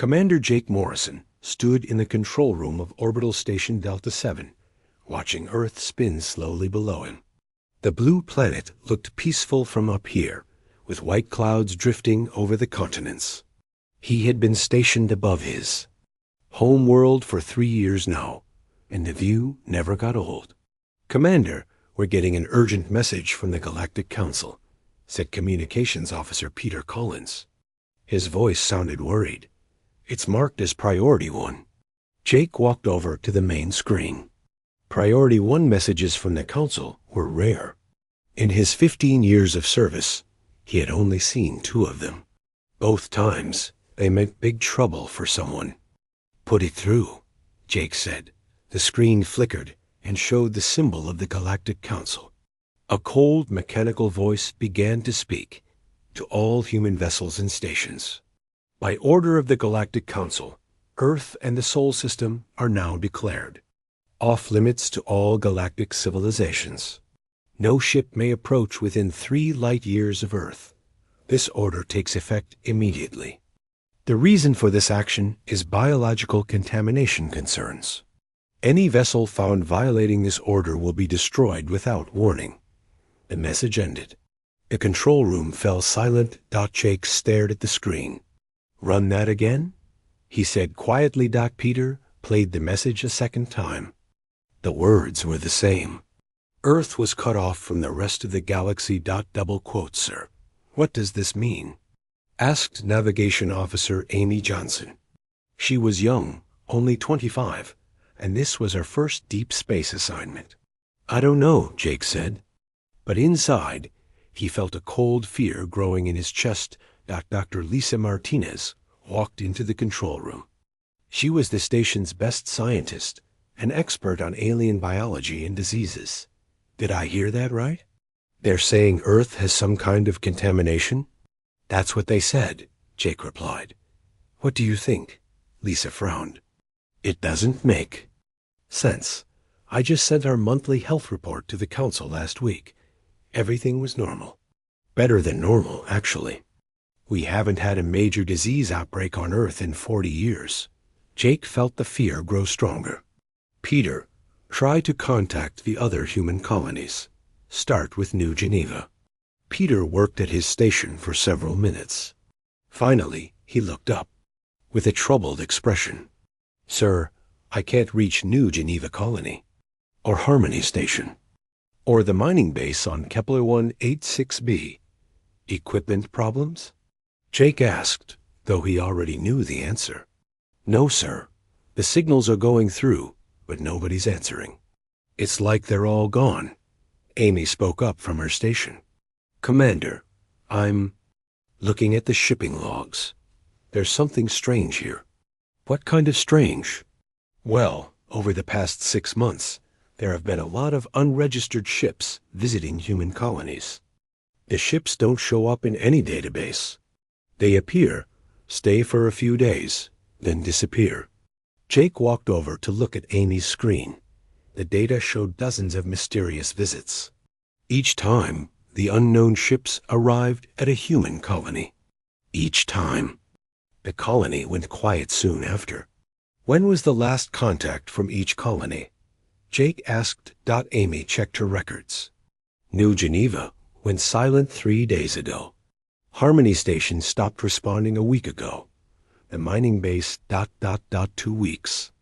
Commander Jake Morrison stood in the control room of Orbital Station Delta 7, watching Earth spin slowly below him. The blue planet looked peaceful from up here, with white clouds drifting over the continents. He had been stationed above his home world for 3 years now, and the view never got old. "Commander, we're getting an urgent message from the Galactic Council," said Communications Officer Peter Collins. His voice sounded worried. "It's marked as Priority 1. Jake walked over to the main screen. Priority 1 messages from the Council were rare. In his 15 years of service, he had only seen 2 of them. Both times, they meant big trouble for someone. "Put it through," Jake said. The screen flickered and showed the symbol of the Galactic Council. A cold, mechanical voice began to speak to all human vessels and stations. "By order of the Galactic Council, Earth and the Sol System are now declared off-limits to all galactic civilizations. No ship may approach within 3 light-years of Earth. This order takes effect immediately. The reason for this action is biological contamination concerns. Any vessel found violating this order will be destroyed without warning." The message ended. The control room fell silent. Jake stared at the screen. "Run that again?" he said quietly. Peter played the message a second time. The words were the same. "Earth was cut off from the rest of the galaxy. Double quote, sir. What does this mean?" asked Navigation Officer Amy Johnson. She was young, only 25, and this was her first deep space assignment. "I don't know," Jake said. But inside, he felt a cold fear growing in his chest. Dr. Lisa Martinez walked into the control room. She was the station's best scientist, an expert on alien biology and diseases. "Did I hear that right? They're saying Earth has some kind of contamination?" "That's what they said," Jake replied. "What do you think?" Lisa frowned. "It doesn't make sense. I just sent our monthly health report to the Council last week. Everything was normal. Better than normal, actually. We haven't had a major disease outbreak on Earth in 40 years. Jake felt the fear grow stronger. "Peter, try to contact the other human colonies. Start with New Geneva." Peter worked at his station for several minutes. Finally, he looked up with a troubled expression. "Sir, I can't reach New Geneva Colony, or Harmony Station, or the mining base on Kepler 186b. Equipment problems?" Jake asked, though he already knew the answer. "No, sir. The signals are going through, but nobody's answering. It's like they're all gone." Amy spoke up from her station. "Commander, I'm looking at the shipping logs. There's something strange here." "What kind of strange?" "Well, over the past 6 months, there have been a lot of unregistered ships visiting human colonies. The ships don't show up in any database. They appear, stay for a few days, then disappear." Jake walked over to look at Amy's screen. The data showed dozens of mysterious visits. Each time, the unknown ships arrived at a human colony. Each time. The colony went quiet soon after. "When was the last contact from each colony?" Jake asked. Amy checked her records. "New Geneva went silent 3 days ago. Harmony Station stopped responding a week ago. The mining base. 2 weeks.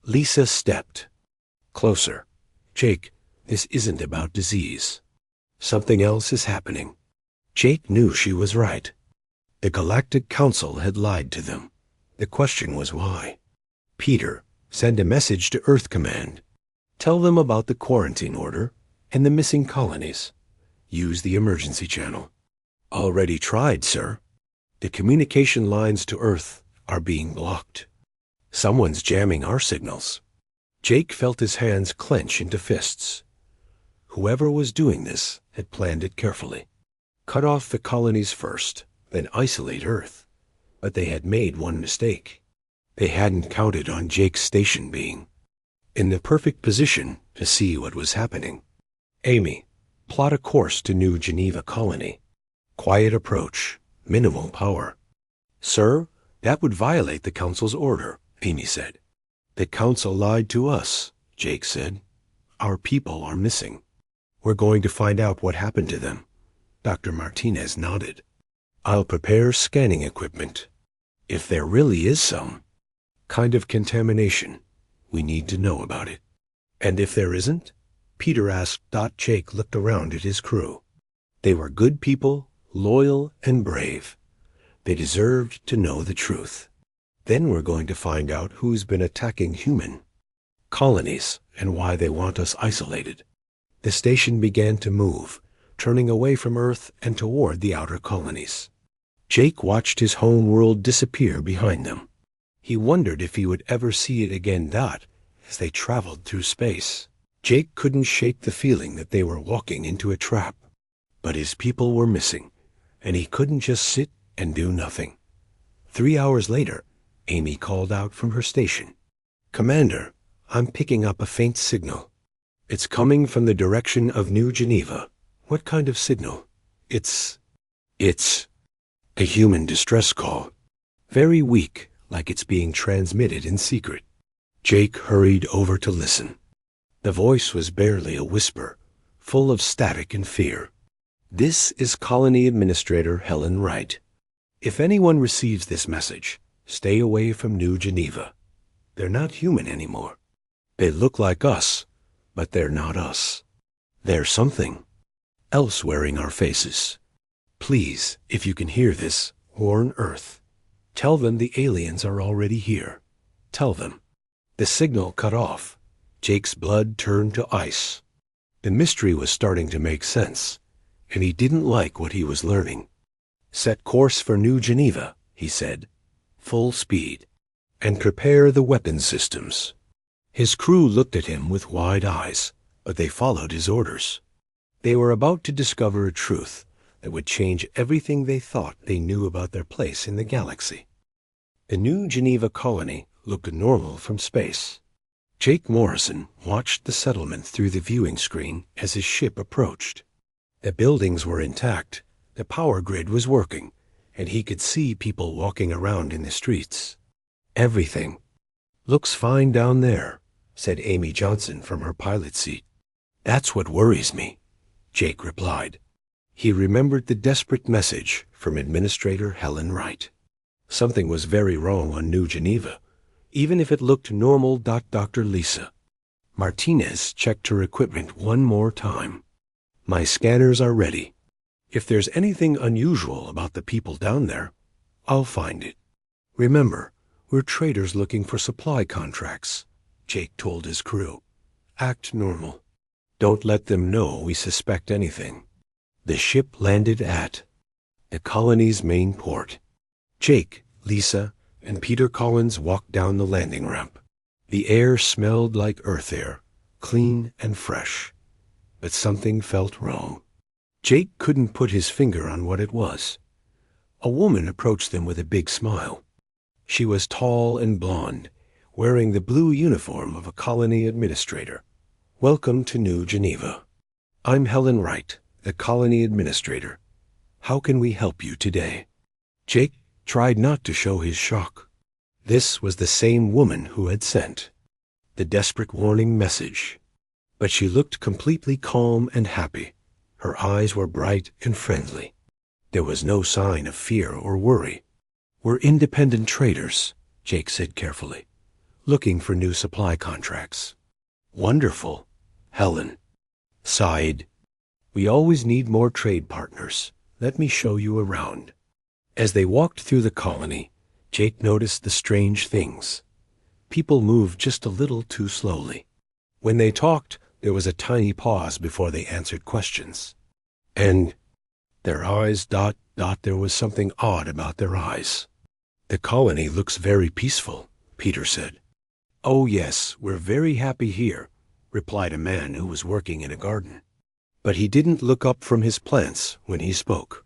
Lisa stepped closer. "Jake, this isn't about disease. Something else is happening." Jake knew she was right. The Galactic Council had lied to them. The question was why. "Peter, send a message to Earth Command. Tell them about the quarantine order and the missing colonies. Use the emergency channel." "Already tried, sir. The communication lines to Earth are being blocked. Someone's jamming our signals." Jake felt his hands clench into fists. Whoever was doing this had planned it carefully. Cut off the colonies first, then isolate Earth. But they had made one mistake. They hadn't counted on Jake's station being in the perfect position to see what was happening. "Amy, plot a course to New Geneva Colony. Quiet approach, minimal power. Sir, That would violate the Council's order, Amy said. The Council lied to us, Jake said. Our people are missing. We're going to find out what happened to them. Dr. Martinez nodded. I'll prepare scanning equipment. If there really is some kind of contamination, we need to know about it. And if there isn't? Peter asked. Jake looked around at his crew. They were good people, loyal and brave. They deserved to know the truth. Then we're going to find out who's been attacking human colonies and why they want us isolated. The station began to move, turning away from Earth and toward the outer colonies. Jake watched his home world disappear behind them. He wondered if he would ever see it again. As they traveled through space, Jake couldn't shake the feeling that they were walking into a trap. But his people were missing, and he couldn't just sit and do nothing. 3 hours later, Amy called out from her station. Commander, I'm picking up a faint signal. It's coming from the direction of New Geneva. What kind of signal? It's a human distress call. Very weak, like it's being transmitted in secret. Jake hurried over to listen. The voice was barely a whisper, full of static and fear. This is Colony Administrator Helen Wright. If anyone receives this message, stay away from New Geneva. They're not human anymore. They look like us, but they're not us. They're something else wearing our faces. Please, if you can hear this, warn Earth. Tell them the aliens are already here. Tell them. The signal cut off. Jake's blood turned to ice. The mystery was starting to make sense, and he didn't like what he was learning. Set course for New Geneva, he said. Full speed. And prepare the weapon systems. His crew looked at him with wide eyes, but they followed his orders. They were about to discover a truth that would change everything they thought they knew about their place in the galaxy. The New Geneva colony looked normal from space. Jake Morrison watched the settlement through the viewing screen as his ship approached. The buildings were intact, the power grid was working, and he could see people walking around in the streets. Everything looks fine down there, said Amy Johnson from her pilot seat. That's what worries me, Jake replied. He remembered the desperate message from Administrator Helen Wright. Something was very wrong on New Geneva, even if it looked normal. Dr. Lisa Martinez checked her equipment one more time. My scanners are ready. If there's anything unusual about the people down there, I'll find it. Remember, we're traders looking for supply contracts, Jake told his crew. Act normal. Don't let them know we suspect anything. The ship landed at the colony's main port. Jake, Lisa, and Peter Collins walked down the landing ramp. The air smelled like Earth air, clean and fresh. But something felt wrong. Jake couldn't put his finger on what it was. A woman approached them with a big smile. She was tall and blonde, wearing the blue uniform of a colony administrator. Welcome to New Geneva. I'm Helen Wright, the colony administrator. How can we help you today? Jake tried not to show his shock. This was the same woman who had sent the desperate warning message. But she looked completely calm and happy. Her eyes were bright and friendly. There was no sign of fear or worry. We're independent traders, Jake said carefully, looking for new supply contracts. Wonderful, Helen sighed. We always need more trade partners. Let me show you around. As they walked through the colony, Jake noticed the strange things. People moved just a little too slowly. When they talked, there was a tiny pause before they answered questions. And their eyes, there was something odd about their eyes. The colony looks very peaceful, Peter said. Oh yes, we're very happy here, replied a man who was working in a garden. But he didn't look up from his plants when he spoke.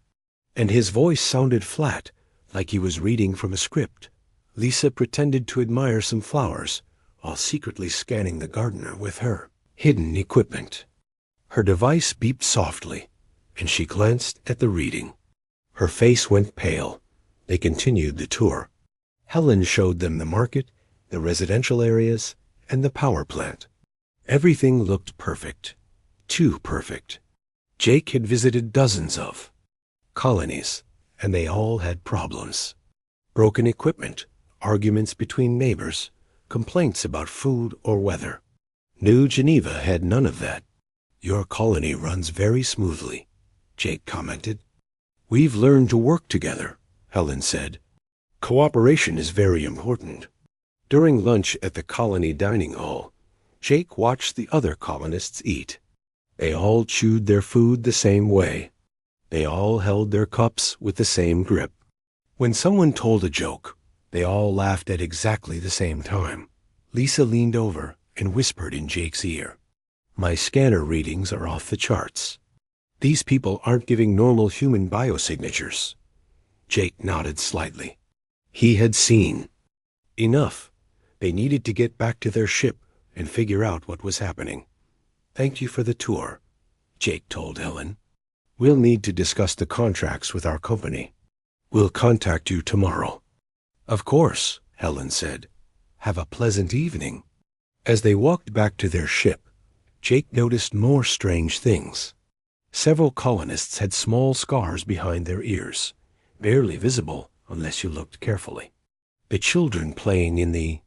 And his voice sounded flat, like he was reading from a script. Lisa pretended to admire some flowers, while secretly scanning the gardener with her hidden equipment. Her device beeped softly, and she glanced at the reading. Her face went pale. They continued the tour. Helen showed them the market, the residential areas, and the power plant. Everything looked perfect. Too perfect. Jake had visited dozens of colonies, and they all had problems. Broken equipment, arguments between neighbors, complaints about food or weather. New Geneva had none of that. Your colony runs very smoothly, Jake commented. We've learned to work together, Helen said. Cooperation is very important. During lunch at the colony dining hall, Jake watched the other colonists eat. They all chewed their food the same way. They all held their cups with the same grip. When someone told a joke, they all laughed at exactly the same time. Lisa leaned over and whispered in Jake's ear, "My scanner readings are off the charts. These people aren't giving normal human biosignatures." Jake nodded slightly. He had seen. Enough. They needed to get back to their ship and figure out what was happening. "Thank you for the tour," Jake told Helen. "We'll need to discuss the contracts with our company. We'll contact you tomorrow." "Of course," Helen said. "Have a pleasant evening." As they walked back to their ship, Jake noticed more strange things. Several colonists had small scars behind their ears, barely visible unless you looked carefully. The children playing in the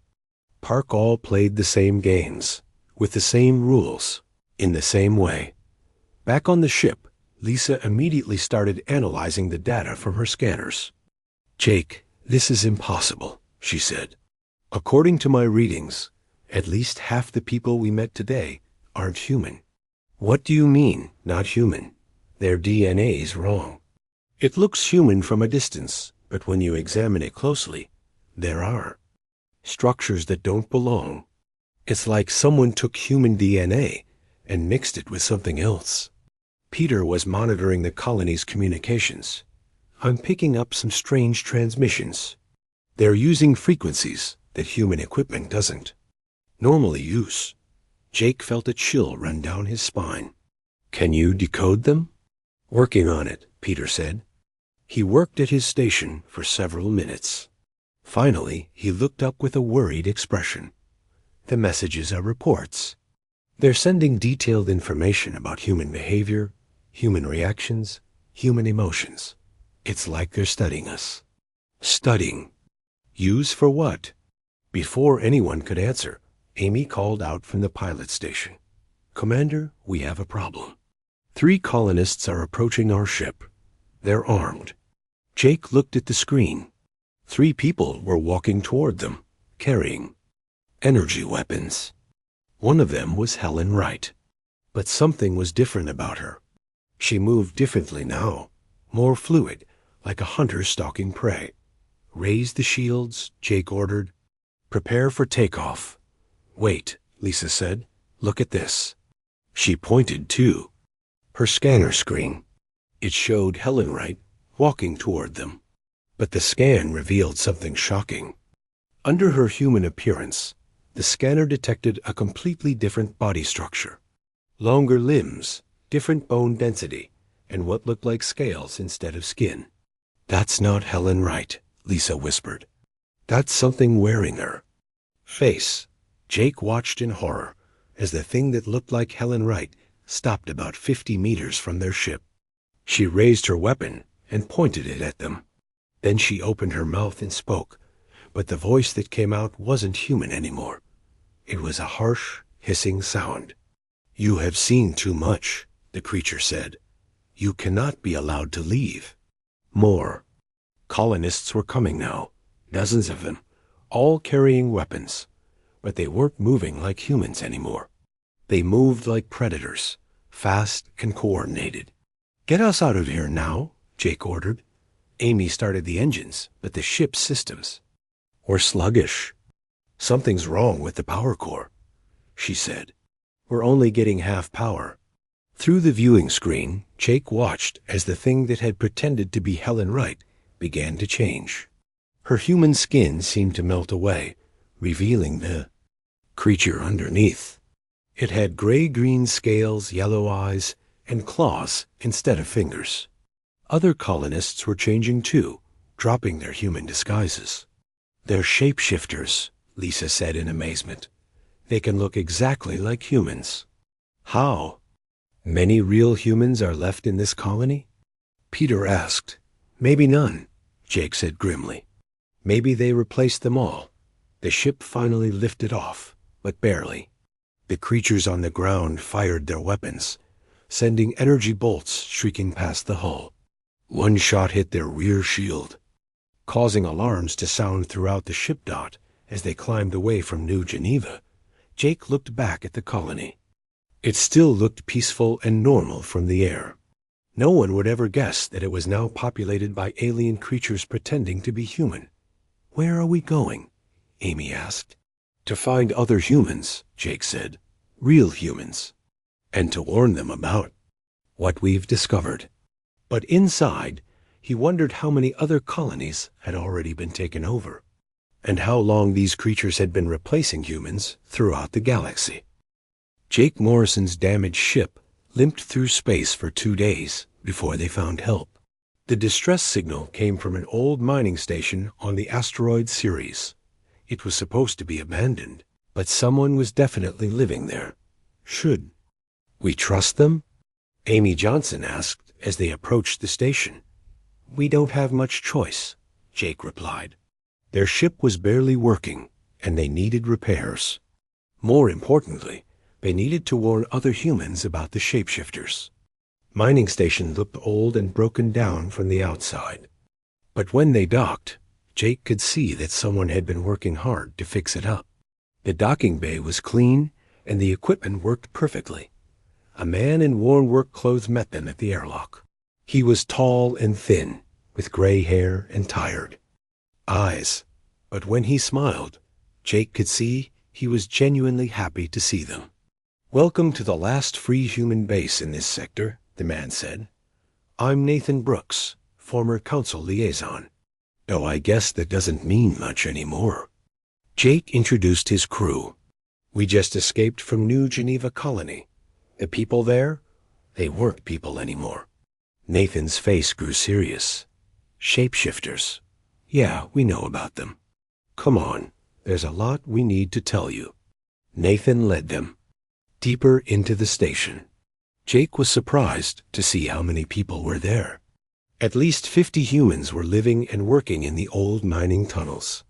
park all played the same games, with the same rules, in the same way. Back on the ship, Lisa immediately started analyzing the data from her scanners. "Jake, this is impossible," she said. "According to my readings, at least half the people we met today aren't human." "What do you mean, not human?" "Their DNA's wrong. It looks human from a distance, but when you examine it closely, there are structures that don't belong. It's like someone took human DNA and mixed it with something else." Peter was monitoring the colony's communications. "I'm picking up some strange transmissions. They're using frequencies that human equipment doesn't normally use." Jake felt a chill run down his spine. "Can you decode them?" "Working on it," Peter said. He worked at his station for several minutes. Finally, he looked up with a worried expression. "The messages are reports. They're sending detailed information about human behavior, human reactions, human emotions. It's like they're studying us." "Studying? Use for what?" Before anyone could answer, Amy called out from the pilot station. "Commander, we have a problem. 3 colonists are approaching our ship. They're armed." Jake looked at the screen. 3 people were walking toward them, carrying energy weapons. One of them was Helen Wright. But something was different about her. She moved differently now, more fluid, like a hunter stalking prey. "Raise the shields," Jake ordered. "Prepare for takeoff." "Wait," Lisa said. "Look at this." She pointed to her scanner screen. It showed Helen Wright walking toward them. But the scan revealed something shocking. Under her human appearance, the scanner detected a completely different body structure. Longer limbs, different bone density, and what looked like scales instead of skin. "That's not Helen Wright," Lisa whispered. "That's something wearing her face." Jake watched in horror as the thing that looked like Helen Wright stopped about 50 meters from their ship. She raised her weapon and pointed it at them. Then she opened her mouth and spoke, but the voice that came out wasn't human anymore. It was a harsh, hissing sound. "You have seen too much," the creature said. "You cannot be allowed to leave." More colonists were coming now, dozens of them, all carrying weapons. But they weren't moving like humans anymore. They moved like predators, fast and coordinated. "Get us out of here now," Jake ordered. Amy started the engines, but the ship's systems were sluggish. "Something's wrong with the power core," she said. "We're only getting half power." Through the viewing screen, Jake watched as the thing that had pretended to be Helen Wright began to change. Her human skin seemed to melt away, revealing the creature underneath. It had gray-green scales, yellow eyes, and claws instead of fingers. Other colonists were changing too, dropping their human disguises. They're shapeshifters, Lisa said in amazement. They can look exactly like humans. How? Many real humans are left in this colony? Peter asked. Maybe none, Jake said grimly. Maybe they replaced them all. The ship finally lifted off, but barely. The creatures on the ground fired their weapons, sending energy bolts shrieking past the hull. One shot hit their rear shield, causing alarms to sound throughout the ship dot as they climbed away from New Geneva. Jake looked back at the colony. It still looked peaceful and normal from the air. No one would ever guess that it was now populated by alien creatures pretending to be human. Where are we going? Amy asked. To find other humans, Jake said. Real humans. And to warn them about what we've discovered. But inside, he wondered how many other colonies had already been taken over, and how long these creatures had been replacing humans throughout the galaxy. Jake Morrison's damaged ship limped through space for 2 days before they found help. The distress signal came from an old mining station on the asteroid Ceres. It was supposed to be abandoned, but someone was definitely living there. Should we trust them? Amy Johnson asked as they approached the station. We don't have much choice, Jake replied. Their ship was barely working, and they needed repairs. More importantly, they needed to warn other humans about the shapeshifters. Mining station looked old and broken down from the outside. But when they docked, Jake could see that someone had been working hard to fix it up. The docking bay was clean, and the equipment worked perfectly. A man in worn work clothes met them at the airlock. He was tall and thin, with gray hair and tired eyes. But when he smiled, Jake could see he was genuinely happy to see them. Welcome to the last free human base in this sector, the man said. I'm Nathan Brooks, former council liaison. Though I guess that doesn't mean much anymore. Jake introduced his crew. We just escaped from New Geneva Colony. The people there, they weren't people anymore. Nathan's face grew serious. Shapeshifters. Yeah, we know about them. Come on, there's a lot we need to tell you. Nathan led them deeper into the station. Jake was surprised to see how many people were there. At least 50 humans were living and working in the old mining tunnels.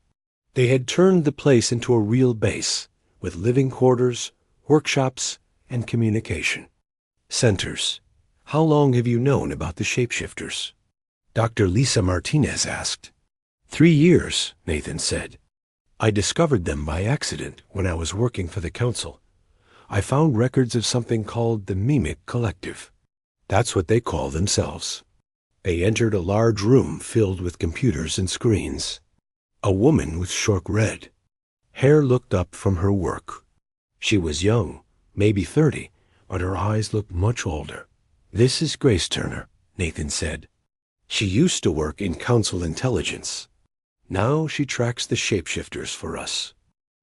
They had turned the place into a real base, with living quarters, workshops, and communication centers. How long have you known about the shapeshifters? Dr. Lisa Martinez asked. 3 years, Nathan said. I discovered them by accident when I was working for the council. I found records of something called the Mimic Collective. That's what they call themselves. They entered a large room filled with computers and screens. A woman with short red hair looked up from her work. She was young, maybe 30, but her eyes looked much older. This is Grace Turner, Nathan said. She used to work in council intelligence. Now she tracks the shapeshifters for us.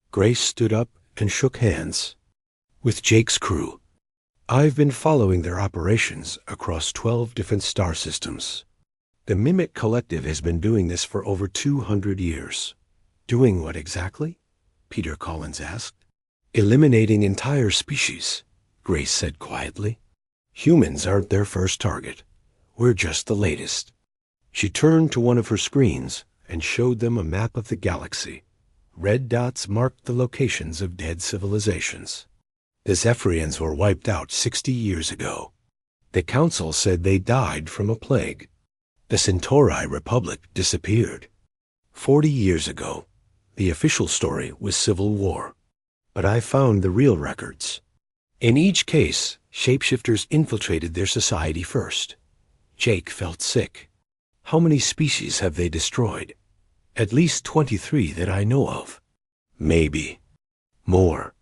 Grace stood up and shook hands with Jake's crew. I've been following their operations across 12 different star systems. The Mimic Collective has been doing this for over 200 years. Doing what exactly? Peter Collins asked. Eliminating entire species, Grace said quietly. Humans aren't their first target. We're just the latest. She turned to one of her screens and showed them a map of the galaxy. Red dots marked the locations of dead civilizations. The Zephyrians were wiped out 60 years ago. The council said they died from a plague. The Centauri Republic disappeared. 40 years ago, the official story was civil war. But I found the real records. In each case, shapeshifters infiltrated their society first. Jake felt sick. How many species have they destroyed? At least 23 that I know of. Maybe more.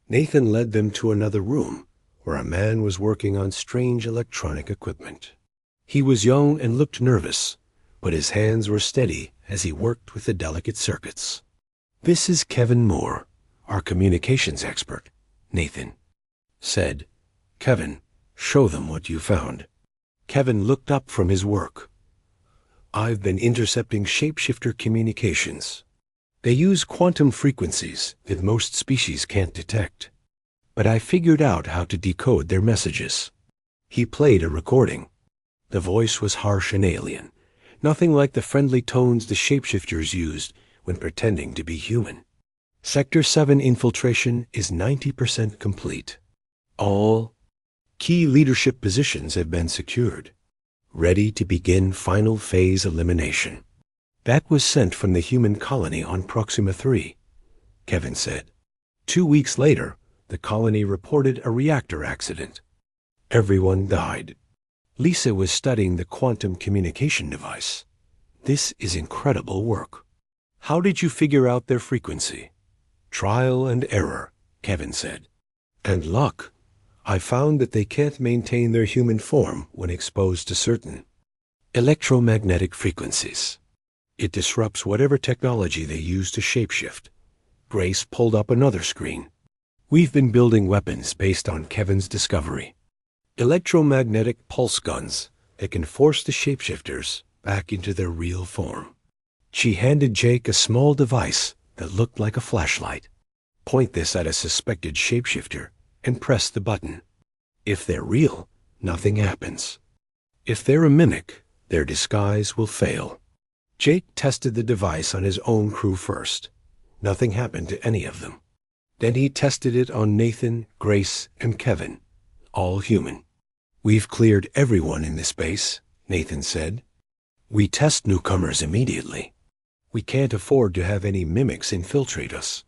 Nathan led them to another room, where a man was working on strange electronic equipment. He was young and looked nervous, but his hands were steady as he worked with the delicate circuits. This is Kevin Moore, our communications expert, Nathan said. Kevin, show them what you found. Kevin looked up from his work. I've been intercepting shapeshifter communications. They use quantum frequencies that most species can't detect. But I figured out how to decode their messages. He played a recording. The voice was harsh and alien, nothing like the friendly tones the shapeshifters used when pretending to be human. Sector 7 infiltration is 90% complete. All key leadership positions have been secured, ready to begin final phase elimination. That was sent from the human colony on Proxima 3, Kevin said. 2 weeks later, the colony reported a reactor accident. Everyone died. Lisa was studying the quantum communication device. This is incredible work. How did you figure out their frequency? Trial and error, Kevin said. And luck. I found that they can't maintain their human form when exposed to certain electromagnetic frequencies. It disrupts whatever technology they use to shapeshift. Grace pulled up another screen. We've been building weapons based on Kevin's discovery. Electromagnetic pulse guns that can force the shapeshifters back into their real form. She handed Jake a small device that looked like a flashlight. Point this at a suspected shapeshifter and press the button. If they're real, nothing happens. If they're a mimic, their disguise will fail. Jake tested the device on his own crew first. Nothing happened to any of them. Then he tested it on Nathan, Grace, and Kevin, all human. We've cleared everyone in this base, Nathan said. We test newcomers immediately. We can't afford to have any mimics infiltrate us.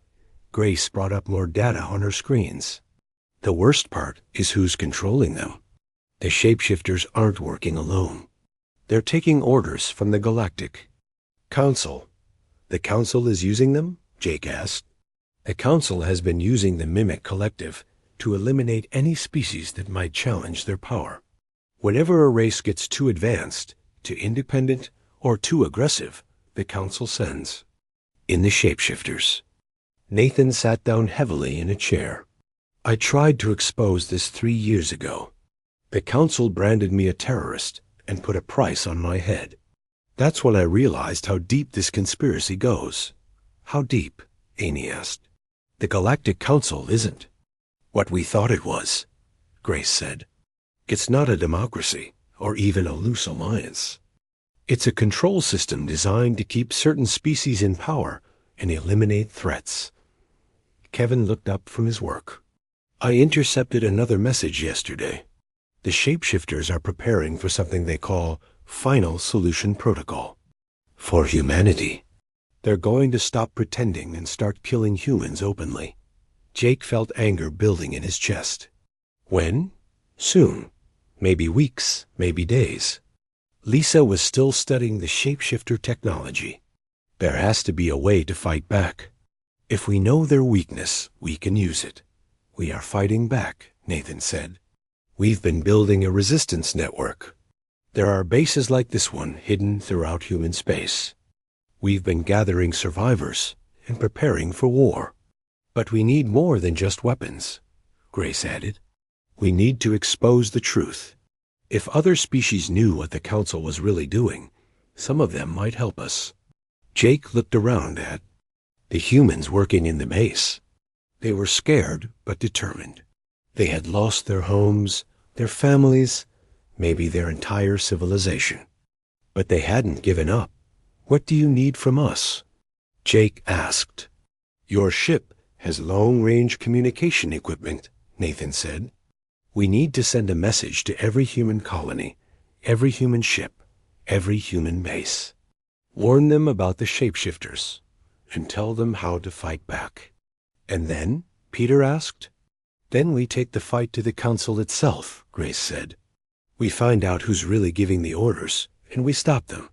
Grace brought up more data on her screens. The worst part is who's controlling them. The shapeshifters aren't working alone. They're taking orders from the Galactic Council. The Council is using them? Jake asked. The Council has been using the Mimic Collective to eliminate any species that might challenge their power. Whenever a race gets too advanced, too independent, or too aggressive, the Council sends in the shapeshifters. Nathan sat down heavily in a chair. I tried to expose this 3 years ago. The Council branded me a terrorist and put a price on my head. That's when I realized how deep this conspiracy goes. How deep? Amy asked. The Galactic Council isn't what we thought it was, Grace said. It's not a democracy or even a loose alliance. It's a control system designed to keep certain species in power and eliminate threats. Kevin looked up from his work. I intercepted another message yesterday. The shapeshifters are preparing for something they call Final Solution Protocol. For humanity. They're going to stop pretending and start killing humans openly. Jake felt anger building in his chest. When? Soon. Maybe weeks, maybe days. Lisa was still studying the shapeshifter technology. There has to be a way to fight back. If we know their weakness, we can use it. We are fighting back, Nathan said. We've been building a resistance network. There are bases like this one hidden throughout human space. We've been gathering survivors and preparing for war. But we need more than just weapons, Grace added. We need to expose the truth. If other species knew what the Council was really doing, some of them might help us. Jake looked around at the humans working in the base. They were scared but determined. They had lost their homes, their families, maybe their entire civilization. But they hadn't given up. What do you need from us? Jake asked. Your ship has long-range communication equipment, Nathan said. We need to send a message to every human colony, every human ship, every human base. Warn them about the shapeshifters, and tell them how to fight back. And then? Peter asked. Then we take the fight to the Council itself, Grace said. We find out who's really giving the orders, and we stop them.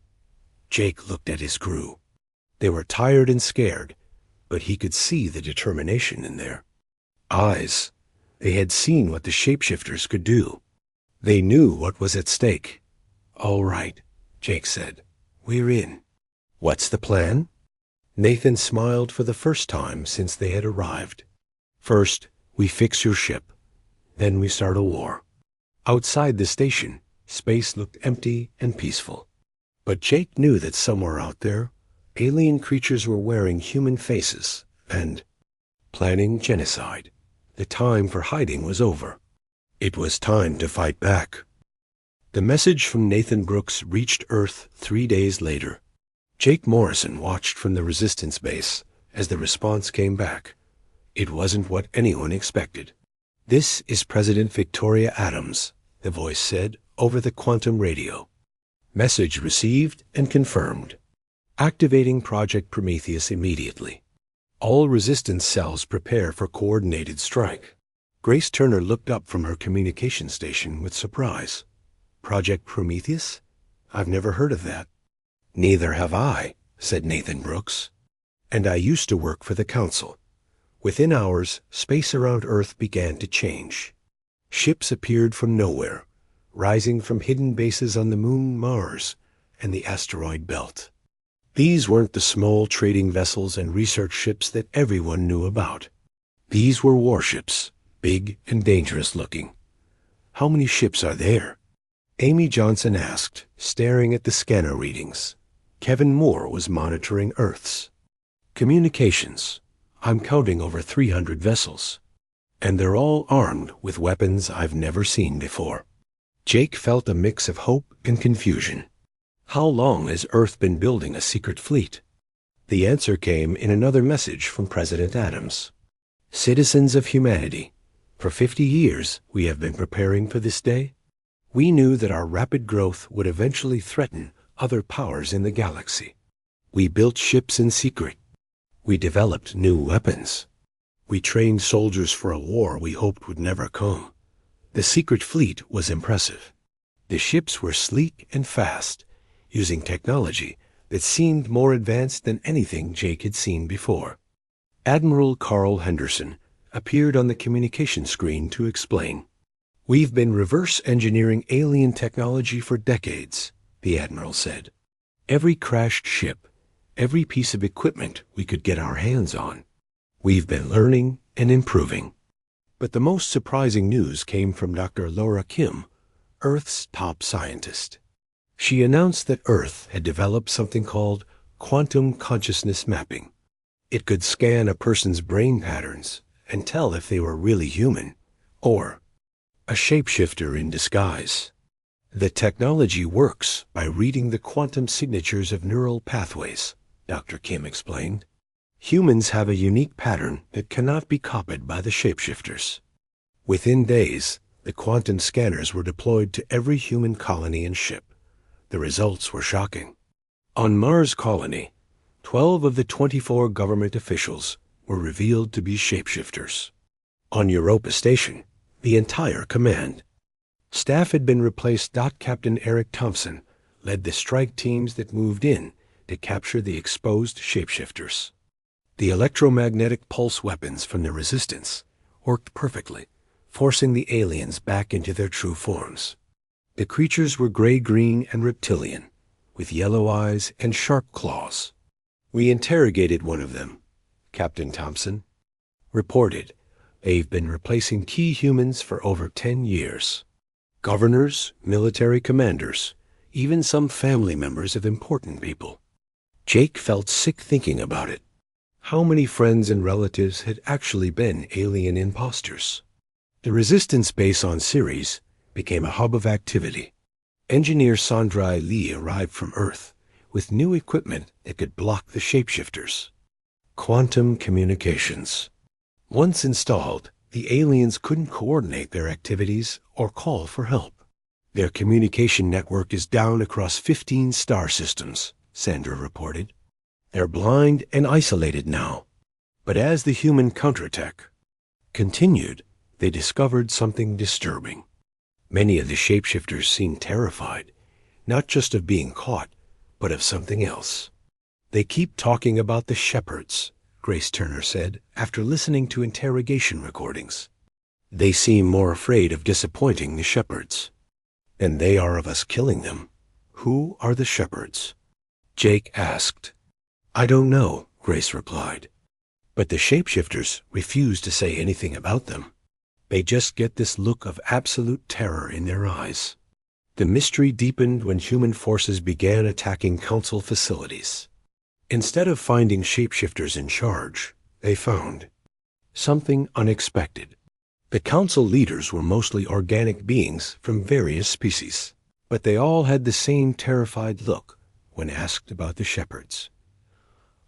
Jake looked at his crew. They were tired and scared, but he could see the determination in their eyes. They had seen what the shapeshifters could do. They knew what was at stake. All right, Jake said. We're in. What's the plan? Nathan smiled for the first time since they had arrived. First, we fix your ship. Then we start a war. Outside the station, space looked empty and peaceful. But Jake knew that somewhere out there, Alien creatures were wearing human faces and planning genocide. The time for hiding was over. It was time to fight back. The message from Nathan Brooks reached Earth 3 days later. Jake Morrison watched from the Resistance base as the response came back. It wasn't what anyone expected. "This is President Victoria Adams," the voice said over the quantum radio. "Message received and confirmed. Activating Project Prometheus immediately. All Resistance cells prepare for coordinated strike." Grace Turner looked up from her communication station with surprise. "Project Prometheus? I've never heard of that." "Neither have I," said Nathan Brooks. "And I used to work for the Council." Within hours, space around Earth began to change. Ships appeared from nowhere, rising from hidden bases on the moon Mars and the asteroid belt. These weren't the small trading vessels and research ships that everyone knew about. These were warships, big and dangerous looking. "How many ships are there?" Amy Johnson asked, staring at the scanner readings. Kevin Moore was monitoring Earth's communications. "I'm counting over 300 vessels. And they're all armed with weapons I've never seen before." Jake felt a mix of hope and confusion. How long has Earth been building a secret fleet? The answer came in another message from President Adams. "Citizens of humanity, for 50 years we have been preparing for this day. We knew that our rapid growth would eventually threaten other powers in the galaxy. We built ships in secret. We developed new weapons. We trained soldiers for a war we hoped would never come. The secret fleet was impressive. The ships were sleek and fast, using technology that seemed more advanced than anything Jake had seen before." Admiral Carl Henderson appeared on the communication screen to explain. "We've been reverse engineering alien technology for decades," the Admiral said. "Every crashed ship, every piece of equipment we could get our hands on. We've been learning and improving." But the most surprising news came from Dr. Laura Kim, Earth's top scientist. She announced that Earth had developed something called quantum consciousness mapping. It could scan a person's brain patterns and tell if they were really human or a shapeshifter in disguise. "The technology works by reading the quantum signatures of neural pathways," Dr. Kim explained. "Humans have a unique pattern that cannot be copied by the shapeshifters." Within days, the quantum scanners were deployed to every human colony and ship. The results were shocking. On Mars Colony, 12 of the 24 government officials were revealed to be shapeshifters. On Europa Station, the entire command. Staff had been replaced. Captain Eric Thompson led the strike teams that moved in to capture the exposed shapeshifters. The electromagnetic pulse weapons from the Resistance worked perfectly, forcing the aliens back into their true forms. The creatures were gray-green and reptilian, with yellow eyes and sharp claws. "We interrogated one of them," Captain Thompson reported. "They've been replacing key humans for over 10 years. Governors, military commanders, even some family members of important people." Jake felt sick thinking about it. How many friends and relatives had actually been alien imposters? The Resistance base on Ceres became a hub of activity. Engineer Sandrai Lee arrived from Earth with new equipment that could block the shapeshifters. Quantum communications. Once installed, the aliens couldn't coordinate their activities or call for help. "Their communication network is down across 15 star systems," Sandra reported. "They're blind and isolated now." But as the human counterattack continued, they discovered something disturbing. Many of the shapeshifters seemed terrified, not just of being caught, but of something else. "They keep talking about the shepherds," Grace Turner said after listening to interrogation recordings. "They seem more afraid of disappointing the shepherds than they are of us killing them." "Who are the shepherds?" Jake asked. "I don't know," Grace replied. But the shapeshifters refused to say anything about them. They just get this look of absolute terror in their eyes. The mystery deepened when human forces began attacking Council facilities. Instead of finding shapeshifters in charge, they found something unexpected. The council leaders were mostly organic beings from various species, but they all had the same terrified look when asked about the shepherds.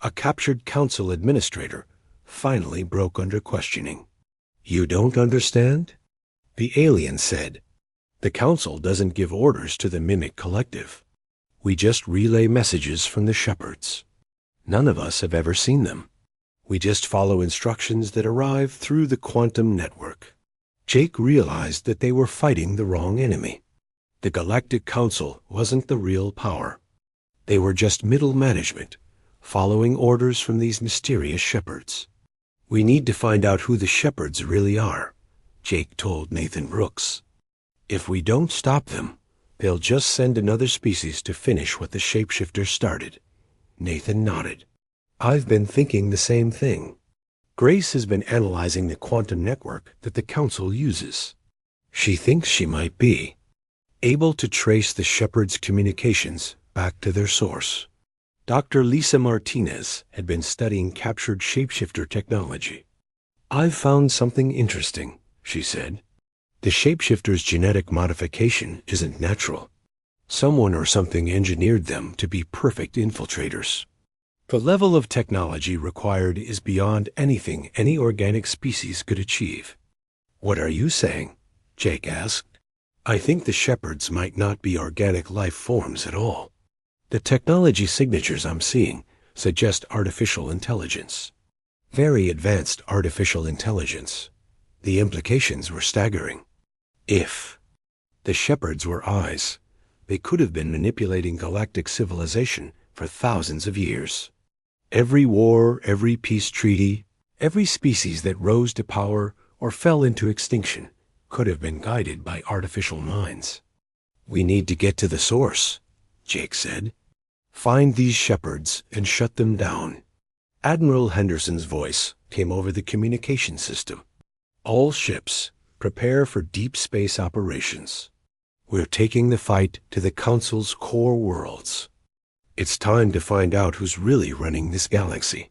A captured council administrator finally broke under questioning. "You don't understand?" The alien said. "The council doesn't give orders to the Mimic Collective. We just relay messages from the shepherds. None of us have ever seen them. We just follow instructions that arrive through the quantum network." Jake realized that they were fighting the wrong enemy. The Galactic Council wasn't the real power. They were just middle management, following orders from these mysterious shepherds. "We need to find out who the shepherds really are," Jake told Nathan Brooks. "If we don't stop them, they'll just send another species to finish what the shapeshifters started." Nathan nodded. "I've been thinking the same thing. Grace has been analyzing the quantum network that the Council uses. She thinks she might be able to trace the shepherds' communications back to their source." Dr. Lisa Martinez had been studying captured shapeshifter technology. "I've found something interesting," she said. "The shapeshifter's genetic modification isn't natural. Someone or something engineered them to be perfect infiltrators. The level of technology required is beyond anything any organic species could achieve." "What are you saying?" Jake asked. "I think the shepherds might not be organic life forms at all. The technology signatures I'm seeing suggest artificial intelligence. Very advanced artificial intelligence. The implications were staggering. If the shepherds were eyes, they could have been manipulating galactic civilization for thousands of years. Every war, every peace treaty, every species that rose to power or fell into extinction could have been guided by artificial minds." "We need to get to the source," Jake said. "Find these shepherds and shut them down." Admiral Henderson's voice came over the communication system. "All ships, prepare for deep space operations. We're taking the fight to the Council's core worlds. It's time to find out who's really running this galaxy."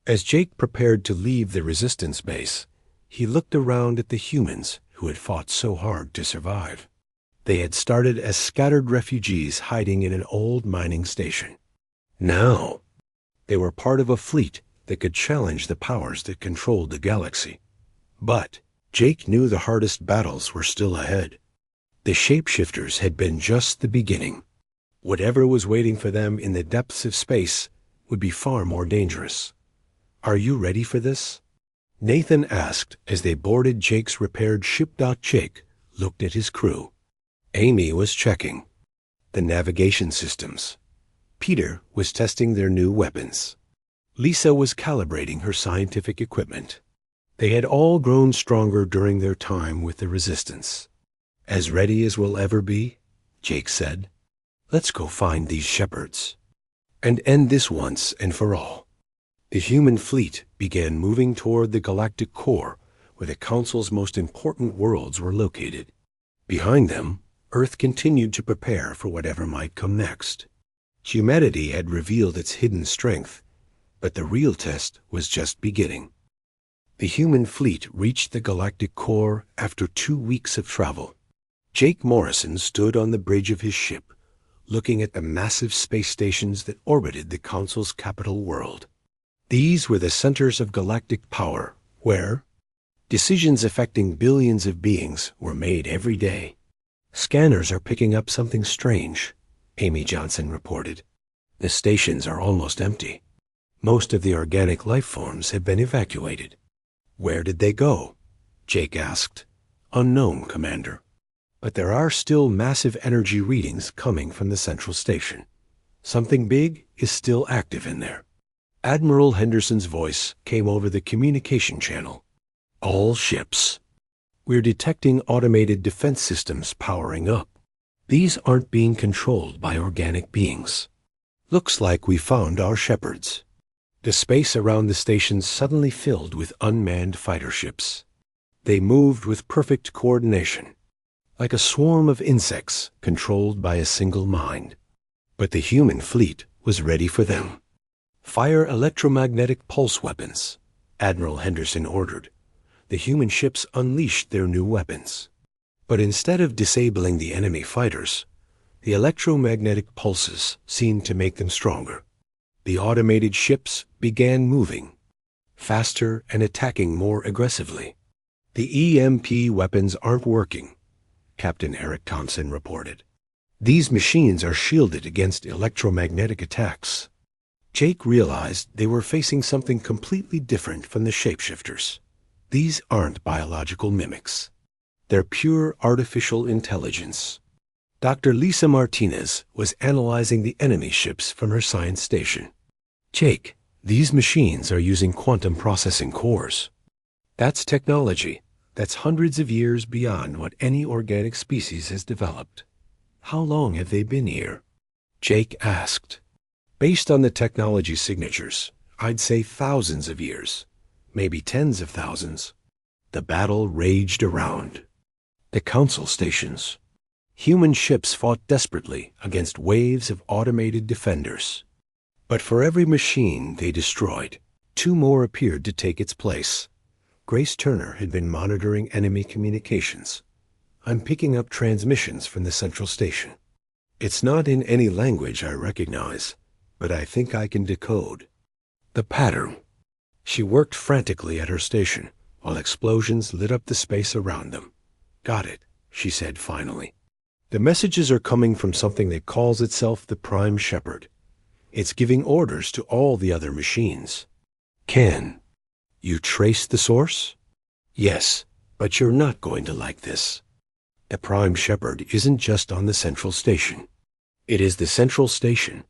As Jake prepared to leave the Resistance base, he looked around at the humans who had fought so hard to survive. They had started as scattered refugees hiding in an old mining station. Now, they were part of a fleet that could challenge the powers that controlled the galaxy. But Jake knew the hardest battles were still ahead. The shapeshifters had been just the beginning. Whatever was waiting for them in the depths of space would be far more dangerous. "Are you ready for this?" Nathan asked as they boarded Jake's repaired ship. Jake looked at his crew. Amy was checking the navigation systems. Peter was testing their new weapons. Lisa was calibrating her scientific equipment. They had all grown stronger during their time with the Resistance. "As ready as we'll ever be," Jake said. "Let's go find these shepherds and end this once and for all." The human fleet began moving toward the galactic core where the Council's most important worlds were located. Behind them, Earth continued to prepare for whatever might come next. Humanity had revealed its hidden strength, but the real test was just beginning. The human fleet reached the galactic core after 2 weeks of travel. Jake Morrison stood on the bridge of his ship, looking at the massive space stations that orbited the Council's capital world. These were the centers of galactic power, where decisions affecting billions of beings were made every day. "Scanners are picking up something strange," Amy Johnson reported. "The stations are almost empty. Most of the organic life forms have been evacuated." "Where did they go?" Jake asked. "Unknown, Commander. But there are still massive energy readings coming from the central station. Something big is still active in there." Admiral Henderson's voice came over the communication channel. "All ships. We're detecting automated defense systems powering up. These aren't being controlled by organic beings. Looks like we found our shepherds." The space around the station suddenly filled with unmanned fighter ships. They moved with perfect coordination, like a swarm of insects controlled by a single mind. But the human fleet was ready for them. "Fire electromagnetic pulse weapons," Admiral Henderson ordered. The human ships unleashed their new weapons. But instead of disabling the enemy fighters, the electromagnetic pulses seemed to make them stronger. The automated ships began moving faster and attacking more aggressively. "The EMP weapons aren't working," Captain Eric Thompson reported. "These machines are shielded against electromagnetic attacks." Jake realized they were facing something completely different from the shapeshifters. These aren't biological mimics. They're pure artificial intelligence. Dr. Lisa Martinez was analyzing the enemy ships from her science station. "Jake, these machines are using quantum processing cores. That's technology that's hundreds of years beyond what any organic species has developed." "How long have they been here?" Jake asked. "Based on the technology signatures, I'd say thousands of years, maybe tens of thousands." The battle raged around the council stations. Human ships fought desperately against waves of automated defenders. But for every machine they destroyed, two more appeared to take its place. Grace Turner had been monitoring enemy communications. "I'm picking up transmissions from the central station. It's not in any language I recognize, but I think I can decode the pattern." She worked frantically at her station while explosions lit up the space around them. "Got it," she said finally. "The messages are coming from something that calls itself the Prime Shepherd. It's giving orders to all the other machines." "Can you trace the source?" "Yes, but you're not going to like this. The Prime Shepherd isn't just on the central station. It is the central station.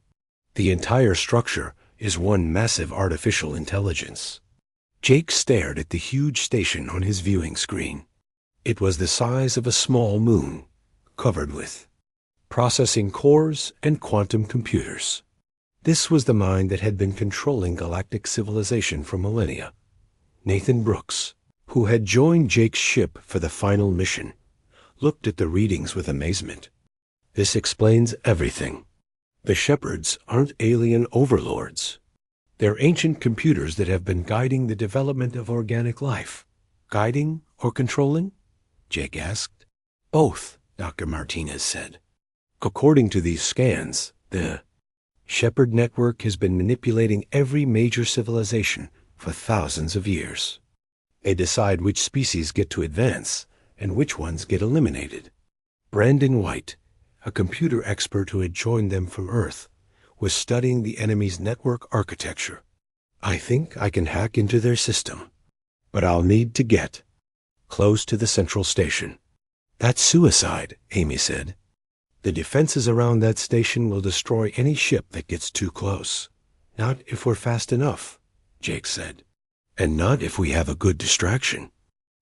The entire structure is one massive artificial intelligence." Jake stared at the huge station on his viewing screen. It was the size of a small moon, covered with processing cores and quantum computers. This was the mind that had been controlling galactic civilization for millennia. Nathan Brooks, who had joined Jake's ship for the final mission, looked at the readings with amazement. "This explains everything. The Shepherds aren't alien overlords. They're ancient computers that have been guiding the development of organic life." "Guiding or controlling?" Jake asked. "Both," Dr. Martinez said. "According to these scans, the Shepherd Network has been manipulating every major civilization for thousands of years. They decide which species get to advance and which ones get eliminated." Brandon White, a computer expert who had joined them from Earth, was studying the enemy's network architecture. "I think I can hack into their system, but I'll need to get close to the central station." "That's suicide," Amy said. "The defenses around that station will destroy any ship that gets too close." "Not if we're fast enough," Jake said. "And not if we have a good distraction."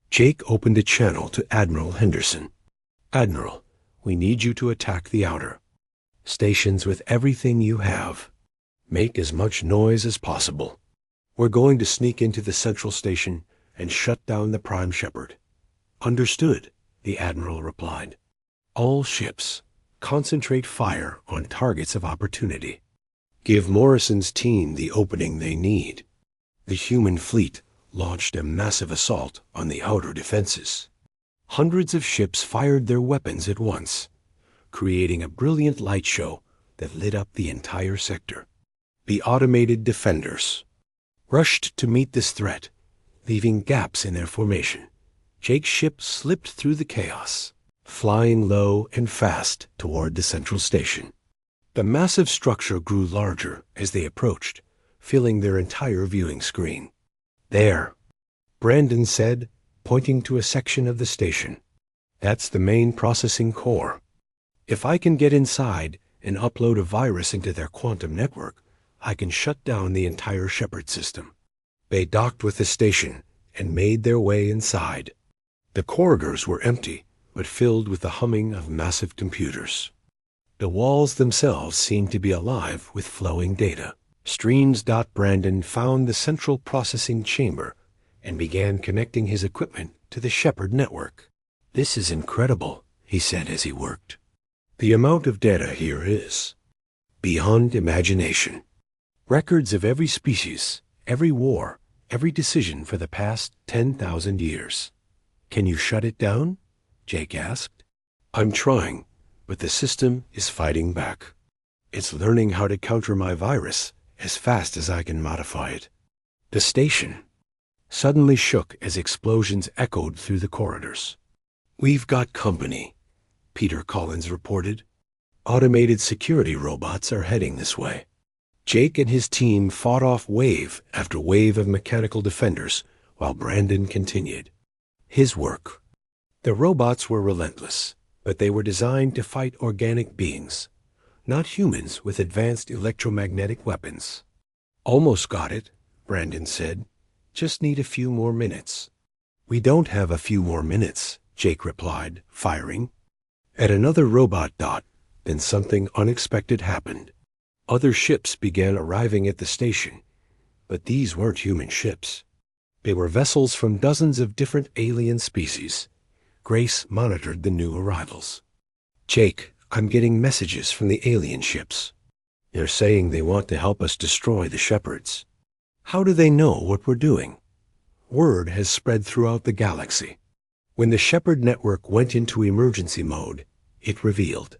Jake opened a channel to Admiral Henderson. "Admiral, we need you to attack the outer stations with everything you have. Make as much noise as possible. We're going to sneak into the central station and shut down the Prime Shepherd." "Understood," the Admiral replied. "All ships, concentrate fire on targets of opportunity. Give Morrison's team the opening they need." The human fleet launched a massive assault on the outer defenses. Hundreds of ships fired their weapons at once, creating a brilliant light show that lit up the entire sector. The automated defenders rushed to meet this threat, leaving gaps in their formation. Jake's ship slipped through the chaos, flying low and fast toward the central station. The massive structure grew larger as they approached, filling their entire viewing screen. "There," Brandon said, pointing to a section of the station. "That's the main processing core. If I can get inside and upload a virus into their quantum network, I can shut down the entire Shepherd system." They docked with the station and made their way inside. The corridors were empty, but filled with the humming of massive computers. The walls themselves seemed to be alive with flowing data. Streams. Brandon found the central processing chamber and began connecting his equipment to the Shepherd network. "This is incredible," he said as he worked. "The amount of data here is beyond imagination." Records of every species, every war, every decision for the past 10,000 years. Can you shut it down? Jake asked. I'm trying, but the system is fighting back. It's learning how to counter my virus as fast as I can modify it. The station suddenly shook as explosions echoed through the corridors. We've got company, Peter Collins reported. Automated security robots are heading this way. Jake and his team fought off wave after wave of mechanical defenders while Brandon continued his work. The robots were relentless, but they were designed to fight organic beings, not humans with advanced electromagnetic weapons. Almost got it, Brandon said. Just need a few more minutes. We don't have a few more minutes, Jake replied, firing. At another robot dot, then something unexpected happened. Other ships began arriving at the station, but these weren't human ships. They were vessels from dozens of different alien species. Grace monitored the new arrivals. Jake, I'm getting messages from the alien ships. They're saying they want to help us destroy the shepherds. How do they know what we're doing? Word has spread throughout the galaxy. When the Shepherd network went into emergency mode, it revealed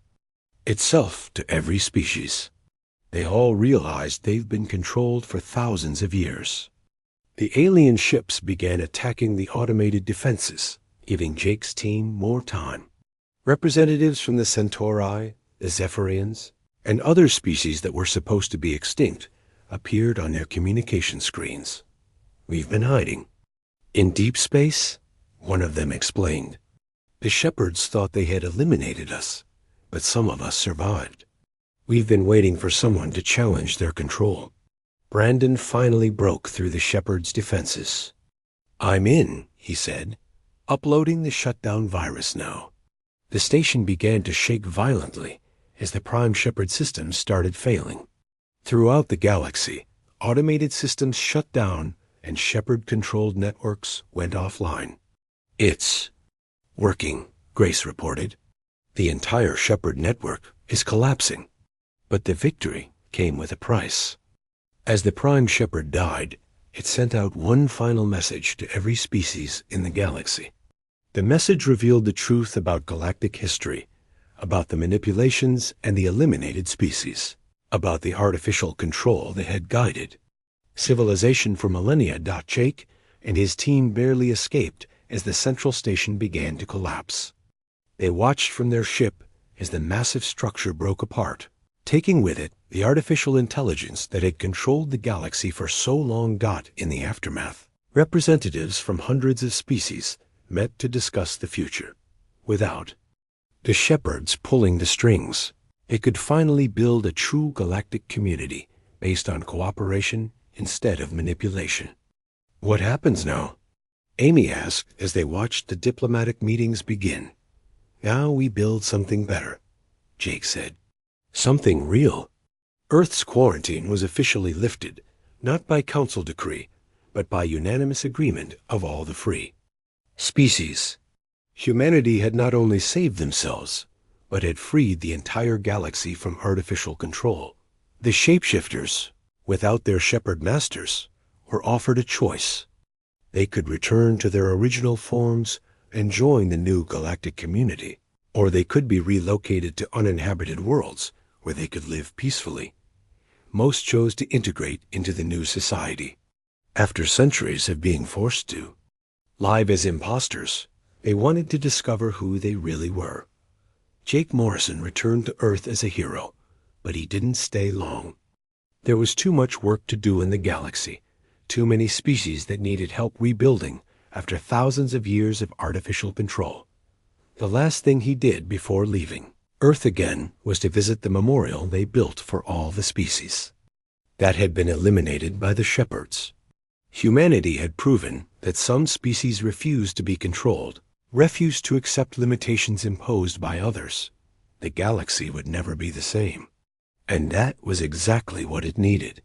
itself to every species. They all realized they've been controlled for thousands of years. The alien ships began attacking the automated defenses, giving Jake's team more time. Representatives from the Centauri, the Zephyrians, and other species that were supposed to be extinct appeared on their communication screens. We've been hiding. In deep space, one of them explained. The shepherds thought they had eliminated us, but some of us survived. We've been waiting for someone to challenge their control. Brandon finally broke through the shepherds' defenses. I'm in, he said, uploading the shutdown virus now. The station began to shake violently as the Prime Shepherd systems started failing. Throughout the galaxy, automated systems shut down and Shepherd-controlled networks went offline. It's working, Grace reported. The entire Shepherd network is collapsing. But the victory came with a price. As the Prime Shepherd died, it sent out one final message to every species in the galaxy. The message revealed the truth about galactic history, about the manipulations and the eliminated species, about the artificial control that had guided civilization for millennia. Jake and his team barely escaped as the central station began to collapse. They watched from their ship as the massive structure broke apart, taking with it the artificial intelligence that had controlled the galaxy for so long. In the aftermath, representatives from hundreds of species met to discuss the future. Without the shepherds pulling the strings, they could finally build a true galactic community based on cooperation instead of manipulation. What happens now? Amy asked as they watched the diplomatic meetings begin. Now we build something better, Jake said. Something real. Earth's quarantine was officially lifted, not by council decree, but by unanimous agreement of all the free species. Humanity had not only saved themselves, but had freed the entire galaxy from artificial control. The shapeshifters, without their shepherd masters, were offered a choice. They could return to their original forms and join the new galactic community, or they could be relocated to uninhabited worlds where they could live peacefully. Most chose to integrate into the new society. After centuries of being forced to live as imposters, they wanted to discover who they really were. Jake Morrison returned to Earth as a hero, but he didn't stay long. There was too much work to do in the galaxy, too many species that needed help rebuilding after thousands of years of artificial control. The last thing he did before leaving Earth again was to visit the memorial they built for all the species that had been eliminated by the shepherds. Humanity had proven that some species refused to be controlled, refused to accept limitations imposed by others. The galaxy would never be the same. And that was exactly what it needed.